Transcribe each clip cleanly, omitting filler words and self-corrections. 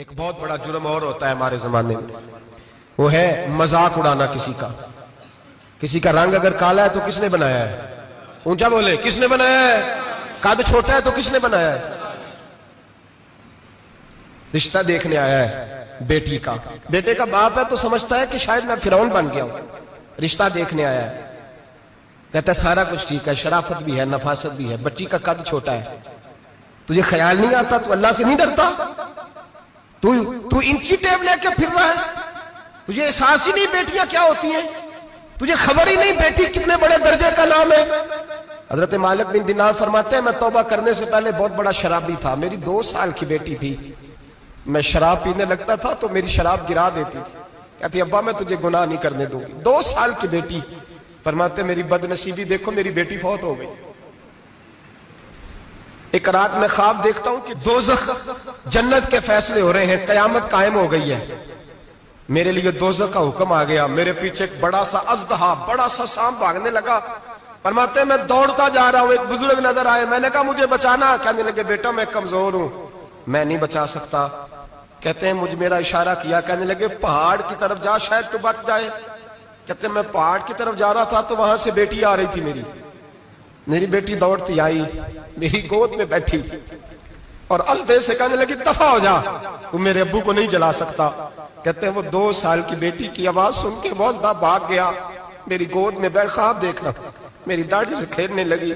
ایک بہت بڑا جرم اور ہوتا ہے ہمارے زمانے میں، وہ ہے مذاق اڑانا کسی کا۔ کسی کا رنگ اگر کالا ہے تو کس نے بنایا ہے؟ اونچا بولے، کس نے بنایا ہے؟ قد چھوٹا ہے تو کس نے بنایا ہے؟ رشتہ دیکھنے آیا ہے بیٹی کا، بیٹے کا باپ ہے تو سمجھتا ہے کہ شاید میں فرعون بن گیا ہوں، رشتہ دیکھنے آیا ہے، کہتا ہے سارا کچھ ٹھیک ہے، شرافت بھی ہے، نفاست بھی ہے، بچی کا قد چھوٹا ہے، تجھے خیال نہیں آتا؟ تو اللہ سے نہیں ڈرتا؟ تو انچی ٹیپ لے کے پھر رہا ہے، تجھے احساس ہی نہیں بیٹیاں کیا ہوتی ہیں، تجھے خبر ہی نہیں بیٹی کتنے بڑے درجے کا نام ہے۔ حضرت مالک بن دینار فرماتے ہیں میں توبہ کرنے سے پہلے بہت بڑا شرابی تھا، میری 2 سال کی بیٹی تھی، میں شراب پینے لگتا تھا تو میری شراب گرا دیتی تھی، کہتی ابا میں تجھے گناہ نہیں کرنے دوں گی۔ 2 سال کی بیٹی، فرماتے میری بد نصیبی دیکھو میری بیٹی فوت ہو گئی۔ ایک رات میں خواب دیکھتا ہوں کہ دوزخ جنت کے فیصلے ہو رہے ہیں، قیامت قائم ہو گئی ہے، میرے لیے دوزخ کا حکم آ گیا، میرے پیچھے ایک بڑا سا اژدہا، بڑا سا سانپ بھاگنے لگا، فرماتے ہیں میں دوڑتا جا رہا ہوں، ایک بزرگ نظر آئے، میں نے کہا مجھے بچانا، کہنے لگے بیٹا میں کمزور ہوں، میں نہیں بچا سکتا، کہتے ہیں مجھ میرا اشارہ کیا، کہنے لگے پہاڑ کی طرف جا شاید تو بچ جائے، کہتے ہیں میں پہاڑ کی طرف جا رہا تھا تو وہاں سے بیٹی آ رہی تھی، میری بیٹی دوڑتی آئی، میری گود میں بیٹھی اور اژدہے سے کہنے لگی دفع ہو جا، تم میرے ابو کو نہیں جلا سکتا، کہتے ہیں وہ 2 سال کی بیٹی کی آواز سن کے وہ اژدہا بھاگ گیا، میری گود میں بیٹھ خواب دیکھنا، میری داڑھی سے کھیلنے لگی،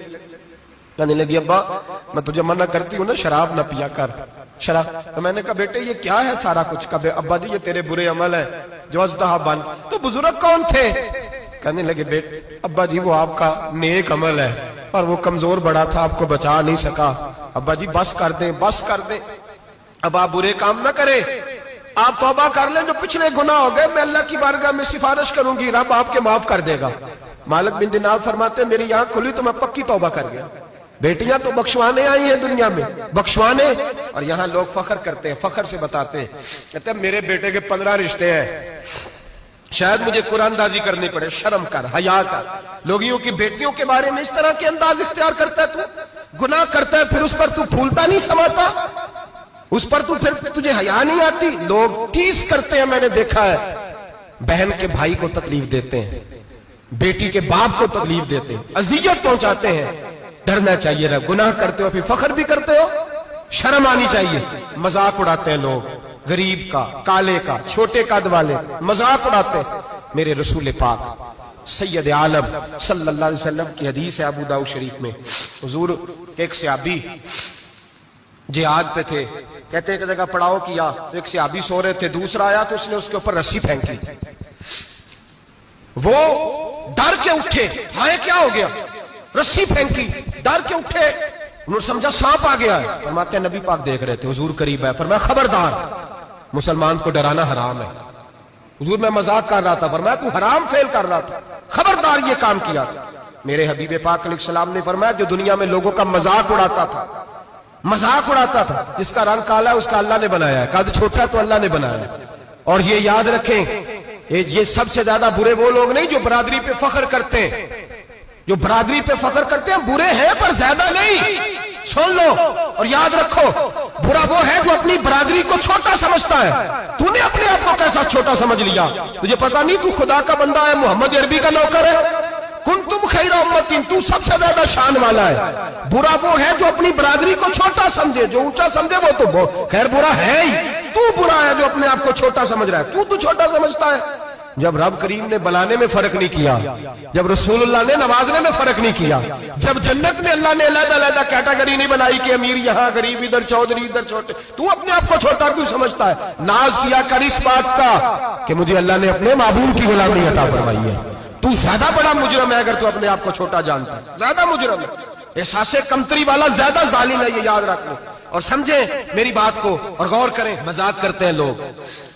کہنے لگی ابا میں تجھے منع کرتی ہوں نا شراب نہ پیا کر، شراب، تو میں نے کہا بیٹے یہ کیا ہے سارا کچھ؟ کہا ابا جی یہ تیرے برے عمل ہے جو اژدہا بن۔ تو بزرگ کون تھے؟ کہنے لگے بیٹے ابا جی وہ آپ کا نیک عمل ہے اور وہ کمزور بڑا تھا آپ کو بچا نہیں سکا، ابا جی بس کر دیں بس کر دیں، اب آپ برے کام نہ کریں، آپ توبہ کر لیں، جو پچھلے گناہ ہو گئے میں اللہ کی بارگاہ میں سفارش کروں گی، رب آپ کے معاف کر دے گا۔ مالک بن دینار فرماتے ہیں میری آنکھ کھلی تو میں پکی توبہ کر گیا۔ بیٹیاں تو بخشوانے آئی ہیں دنیا میں، بخشوانے، اور یہاں لوگ فخر کرتے ہیں، فخر سے بتاتے ہیں، کہتے ہیں میرے بیٹے کے 15 رشتے ہیں، شاید مجھے قرآن دازی کرنی پڑے، شرم کر، حیا کر، لوگیوں کی بیٹیوں کے بارے میں اس طرح کے انداز اختیار کرتا ہے، تو گناہ کرتا ہے پھر اس پر تو پھولتا نہیں سماتا، اس پر تو پھر تجھے حیا نہیں آتی۔ لوگ ٹیس کرتے ہیں، میں نے دیکھا ہے، بہن کے بھائی کو تکلیف دیتے ہیں، بیٹی کے باپ کو تکلیف دیتے ہیں، اذیت پہنچاتے ہیں، ڈرنا چاہیے نا، گناہ کرتے ہو پھر فخر بھی کرتے ہو، شرم آنی چاہیے۔ مذاق اڑاتے ہیں لوگ، غریب کا، کالے کا، چھوٹے قد والے، مذاق اڑاتے ہیں۔ میرے رسول پاک سید عالم صلی اللہ علیہ وسلم کی حدیث ہے ابو داؤد شریف میں، حضور ایک صحابی جہاد پہ تھے، کہتے ہیں کہ جگہ پڑاؤ کیا، ایک صحابی سو رہے تھے، دوسرا آیا تو اس نے اس کے اوپر رسی پھینکی، وہ ڈر کے اٹھے، ہائے کیا ہو گیا، رسی پھینکی، ڈر کے اٹھے، انہوں نے سمجھا سانپ آ گیا ہے، فرماتے ہیں نبی پاک دیکھ رہے تھے، حضور قریب ہے، فرمایا خبردار مسلمان کو ڈرانا حرام ہے، حضور میں مذاق کر رہا تھا، فرمایا تو حرام فعل کر رہا تھا، خبردار یہ کام کیا تھا۔ میرے حبیب پاک علیہ السلام نے فرمایا جو دنیا میں لوگوں کا مذاق اڑاتا تھا، مذاق اڑاتا تھا، جس کا رنگ کالا ہے اس کا اللہ نے بنایا ہے، قد چھوٹا ہے تو اللہ نے بنایا ہے، اور یہ یاد رکھیں یہ سب سے زیادہ برے وہ لوگ نہیں جو برادری پہ فخر کرتے ہیں، جو برادری پہ فخر کرتے ہیں برے ہیں پر زیادہ نہیں، سن لو اور یاد رکھو، برا وہ ہے جو اپنی برادری کو چھوٹا سمجھتا ہے۔ تو نے اپنے آپ کو کیسا چھوٹا سمجھ لیا؟ تجھے پتا نہیں تو خدا کا بندہ ہے، محمد عربی کا نوکر ہے، کنتم خیر امتین، تو سب سے زیادہ شان والا ہے۔ برا وہ ہے جو اپنی برادری کو چھوٹا سمجھے، جو اونچا سمجھے وہ تو خیر برا ہے ہی، تو برا ہے جو اپنے آپ کو چھوٹا سمجھ رہا ہے، تو چھوٹا سمجھتا ہے۔ جب رب کریم نے بلانے میں فرق نہیں کیا، جب رسول اللہ نے نوازنے میں فرق نہیں کیا، جب جنت میں اللہ نے علیحدہ علیحدہ کیٹیگری نہیں بنائی کہ امیر یہاں، غریب ادھر، چودھری ادھر، چھوٹے، تو اپنے آپ کو چھوٹا کیوں سمجھتا ہے؟ ناز کیا کر اس بات کا کہ مجھے اللہ نے اپنے معبود کی غلامی عطا فرمائی ہے۔ تو زیادہ بڑا مجرم ہے اگر تو اپنے آپ کو چھوٹا جانتا ہے، زیادہ مجرم ہے، احساس کمتری والا زیادہ ظالم ہے، یہ یاد رکھ لو اور سمجھیں میری بات کو اور غور کریں۔ مذاق کرتے ہیں لوگ،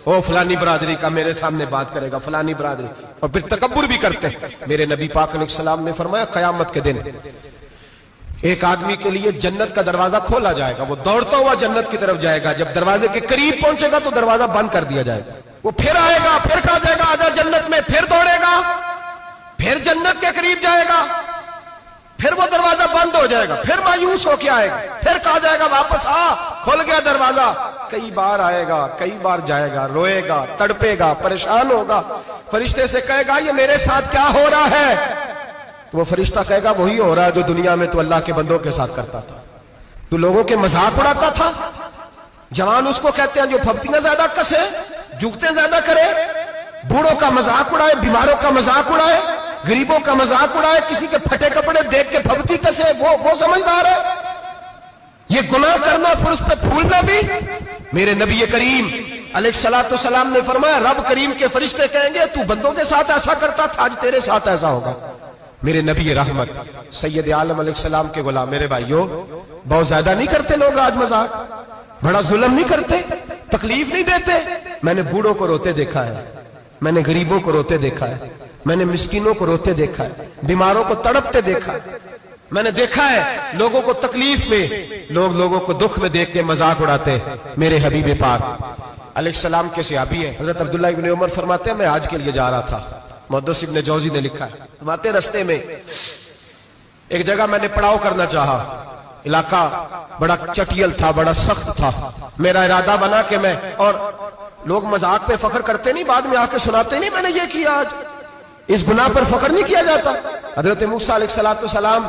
او فلانی برادری کا میرے سامنے بات کرے گا، فلانی برادری، اور پھر تکبر بھی کرتے ہیں۔ میرے نبی پاک علیہ السلام نے فرمایا قیامت کے دن ایک آدمی کے لیے جنت کا دروازہ کھولا جائے گا، وہ دوڑتا ہوا جنت کی طرف جائے گا، جب دروازے کے قریب پہنچے گا تو دروازہ بند کر دیا جائے گا، وہ پھر آئے گا، پھر کہا جائے گا آجا جنت میں، پھر دوڑے گا، پھر جنت کے قریب جائے گا، پھر وہ دروازہ بند ہو جائے گا، پھر مایوس ہو کے آئے گا، پھر کہا جائے گا واپس آ، کھل گیا دروازہ، کئی بار آئے گا، کئی بار جائے گا، روئے گا، تڑپے گا، پریشان ہوگا، فرشتے سے کہے گا یہ میرے ساتھ کیا ہو رہا ہے؟ تو وہ فرشتہ کہے گا وہی ہو رہا ہے جو دنیا میں تو اللہ کے بندوں کے ساتھ کرتا تھا، تو لوگوں کے مذاق اڑاتا تھا۔ جوان اس کو کہتے ہیں جو پھپتیاں زیادہ کسے، جھکتے زیادہ کرے، بوڑھوں کا مذاق اڑائے، بیماروں کا مذاق اڑائے، غریبوں کا مذاق اڑائے، کسی کے پھٹے کپڑے دیکھ کے پھپتی کسے، وہ سمجھدار ہے؟ یہ گناہ کرنا پھر اس پہ پھولنا بھی؟ میرے نبی کریم علیہ الصلوۃ والسلام نے فرمایا رب کریم کے فرشتے کہیں گے تو بندوں کے ساتھ ایسا کرتا تھا، آج تیرے ساتھ ایسا ہوگا۔ میرے نبی رحمت سید عالم علیہ السلام کے غلام، میرے بھائیوں بہت زیادہ نہیں کرتے لوگ آج مذاق؟ بڑا ظلم نہیں کرتے؟ تکلیف نہیں دیتے؟ میں نے بوڑھوں کو روتے دیکھا ہے، میں نے غریبوں کو روتے دیکھا ہے، میں نے مسکینوں کو روتے دیکھا ہے، بیماروں کو تڑپتے دیکھا ہے، میں نے دیکھا ہے لوگوں کو تکلیف میں، لوگوں کو دکھ میں دیکھ کے مذاق اڑاتے ہیں۔ میرے حبیب پاک علیہ السلام کے صحابی ہیں حضرت عبداللہ ابن عمر، فرماتے ہیں میں حج کے لیے جا رہا تھا، محدث ابن جوزی نے لکھا ہے، فرماتے رستے میں ایک جگہ میں نے پڑاؤ کرنا چاہا، علاقہ بڑا چٹیل تھا، بڑا سخت تھا، میرا ارادہ بنا کہ میں، اور لوگ مذاق پہ فخر کرتے نہیں، بعد میں آ کے سناتے نہیں میں نے یہ کیا، آج اس گناہ پر فخر نہیں کیا جاتا۔ حضرت موسیٰ علیہ السلام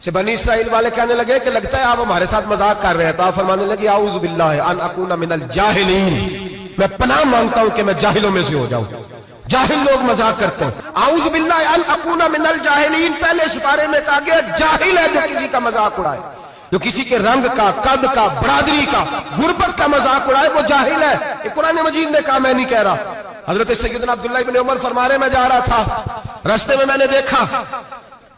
سے بنی اسرائیل والے کہنے لگے کہ لگتا ہے آپ ہمارے ساتھ مذاق کر رہے ہیں، تو آپ فرمانے لگے اعوذ باللہ ان اکون من الجاہلین، میں پناہ مانگتا ہوں کہ میں جاہلوں میں سے ہو جاؤں۔ جاہل لوگ مذاق کرتے ہیں، اعوذ باللہ ان اکون من الجاہلین، پہلے سپارے میں کہا گیا جاہل ہے جو کسی کا مذاق اڑائے، جو کسی کے رنگ کا، قد کا، برادری کا، غربت کا مذاق اڑائے وہ جاہل ہے۔ یہ قرآن مجید نے کہا، میں نہیں کہہ رہا۔ حضرت سیدنا عبداللہ ابن عمر فرما رہے میں جا رہا تھا، راستے میں نے دیکھا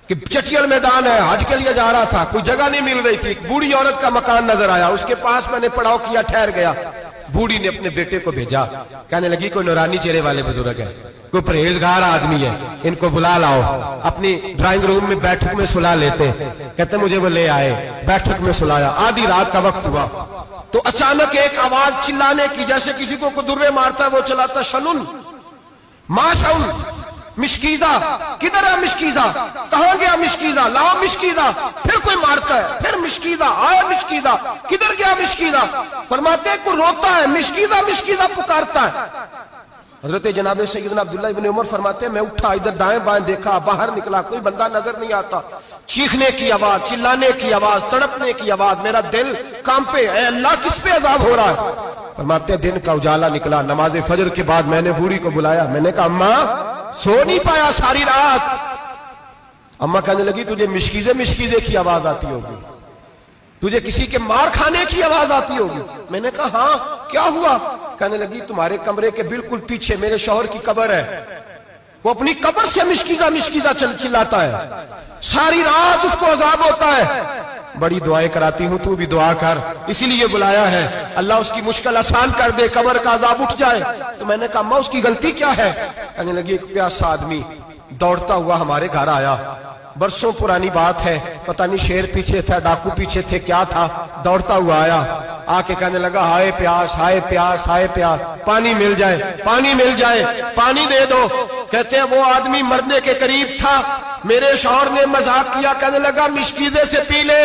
کہ چٹیل میدان ہے، حج کے لیے جا رہا تھا، کوئی جگہ نہیں مل رہی تھی، ایک بوڑھی عورت کا مکان نظر آیا، اس کے پاس میں نے پڑاؤ کیا، ٹھہر گیا۔ بوڑھی نے اپنے بیٹے کو بھیجا، کہنے لگی کوئی نورانی چہرے والے بزرگ ہے، کوئی پرہیزگار آدمی ہے، ان کو بلا لاؤ، اپنی ڈرائنگ روم میں بیٹھک میں سلا لیتے۔ کہتے مجھے وہ لے آئے، بیٹھک میں سلایا، آدھی رات کا وقت ہوا تو اچانک ایک آواز چلانے کی، جیسے کسی کو درے مارتا ہے وہ چلاتا، شنن ما شن مشکیزہ، کدھر ہے مشکیزہ، کہاں گیا مشکیزہ، لاؤ مشکیزہ، پھر کوئی مارتا ہے، پھر مشکیزہ، آیا مشکیزہ، کدھر گیا مشکیزہ، فرماتے ہیں کوئی روتا ہے، مشکیزہ مشکیزہ پکارتا ہے۔ حضرت جناب سیدنا عبداللہ ابن عمر فرماتے ہیں میں اٹھا، ادھر دائیں بائیں دیکھا، باہر نکلا، کوئی بندہ نظر نہیں آتا، چیخنے کی آواز، چلانے کی آواز، تڑپنے کی آواز، میرا دل کانپے، اے اللہ کس پہ عذاب ہو رہا ہے؟ فرماتے ہیں دن کا اجالا نکلا، نماز فجر کے بعد میں نے بوڑھی کو بلایا، میں نے کہا اماں سو نہیں پایا ساری رات؟ اماں کہنے لگی تجھے مشکیزے کی آواز آتی ہوگی، تجھے کسی کے مار کھانے کی آواز آتی ہوگی۔ میں نے کہا ہاں کیا ہوا؟ کہنے لگی تمہارے کمرے کے بالکل پیچھے میرے شوہر کی قبر ہے، وہ اپنی قبر سے مشکیزہ چلاتا ہے، ساری رات اس کو عذاب ہوتا ہے۔ بڑی دعائیں کراتی ہوں، تو بھی دعا کر، اسی لیے بلایا ہے، اللہ اس کی مشکل آسان کر دے، قبر کا عذاب اٹھ جائے۔ تو میں نے کہا ماں اس کی غلطی کیا ہے؟ کہنے لگی ایک پیاسا آدمی دوڑتا ہوا ہمارے گھر آیا، برسوں پرانی بات ہے، پتہ نہیں شیر پیچھے تھا، ڈاکو پیچھے تھے، کیا تھا، دوڑتا ہوا آیا، آ کے کہنے لگا ہائے پیاس، ہائے پیاس، ہائے پیاس، پانی مل جائے، پانی مل جائے، پانی دے دو۔ کہتے ہیں وہ آدمی مرنے کے قریب تھا، میرے شوہر نے مذاق کیا، کہنے لگا مشکیزے سے پی لے۔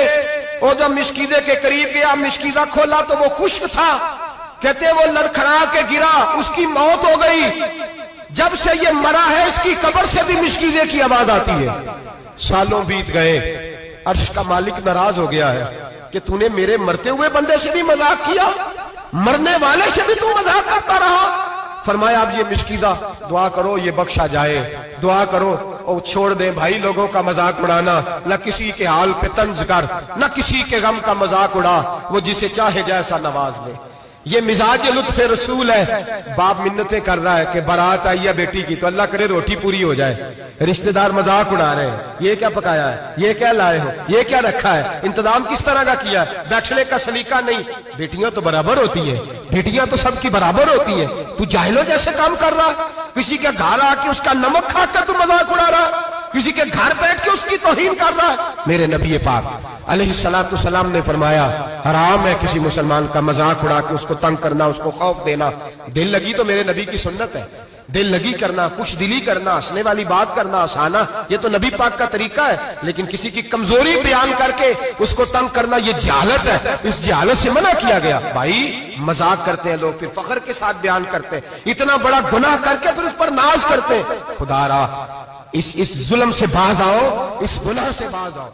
وہ جب مشکیزے کے قریب گیا، مشکیزہ کھولا تو وہ خشک تھا، کہتے ہیں وہ لڑکھڑا کے گرا، اس کی موت ہو گئی۔ جب سے یہ مرا ہے اس کی قبر سے بھی مشکیزے کی آواز آتی ہے۔ سالوں بیت گئے، عرش کا مالک ناراض ہو گیا ہے کہ تو نے میرے مرتے ہوئے بندے سے بھی مذاق کیا، مرنے والے سے بھی تو مذاق کرتا رہا۔ فرمایا اب یہ مشکیزہ دعا کرو یہ بخشا جائے، دعا کرو اور چھوڑ دیں بھائی لوگوں کا مذاق اڑانا، نہ کسی کے حال پہ طنز کر، نہ کسی کے غم کا مذاق اڑا، وہ جسے چاہے جیسا نواز لے۔ یہ مزاج لطف رسول ہے۔ باپ منتیں کر رہا ہے کہ بارات آئی ہے بیٹی کی تو اللہ کرے روٹی پوری ہو جائے، رشتہ دار مذاق اڑا رہے ہیں، یہ کیا پکایا ہے، یہ کیا لائے ہو، یہ کیا رکھا ہے، انتظام کس طرح کا کیا ہے، بیٹھنے کا سلیقہ نہیں۔ بیٹیاں تو برابر ہوتی ہیں، بیٹیاں تو سب کی برابر ہوتی ہیں، تو جاہلوں جیسے کام کر رہا، کسی کے گھر آ کے اس کا نمک کھا کر تو مذاق اڑا رہا، کسی کے گھر بیٹھ کے اس کی توہین کر رہا ہے۔ میرے نبی پاک علیہ السلام نے فرمایا حرام ہے کسی مسلمان کا مذاق اڑا کے اس کو تنگ کرنا، اس کو خوف دینا۔ دل لگی تو میرے نبی کی سنت ہے، دل لگی کرنا، خوش دلی کرنا، ہنسنے والی بات کرنا، ہنسانا، یہ تو نبی پاک کا طریقہ ہے. لیکن کسی کی کمزوری بیان کر کے اس کو تنگ کرنا یہ جہالت ہے. اس جہالت سے منع کیا گیا. بھائی مذاق کرتے ہیں لوگ، پھر فخر کے ساتھ بیان کرتے ہیں، اتنا بڑا گناہ کر کے پھر اس پر ناز کرتے ہیں. خدا را اس ظلم سے باز آؤ، اس گناہ سے باز آؤ.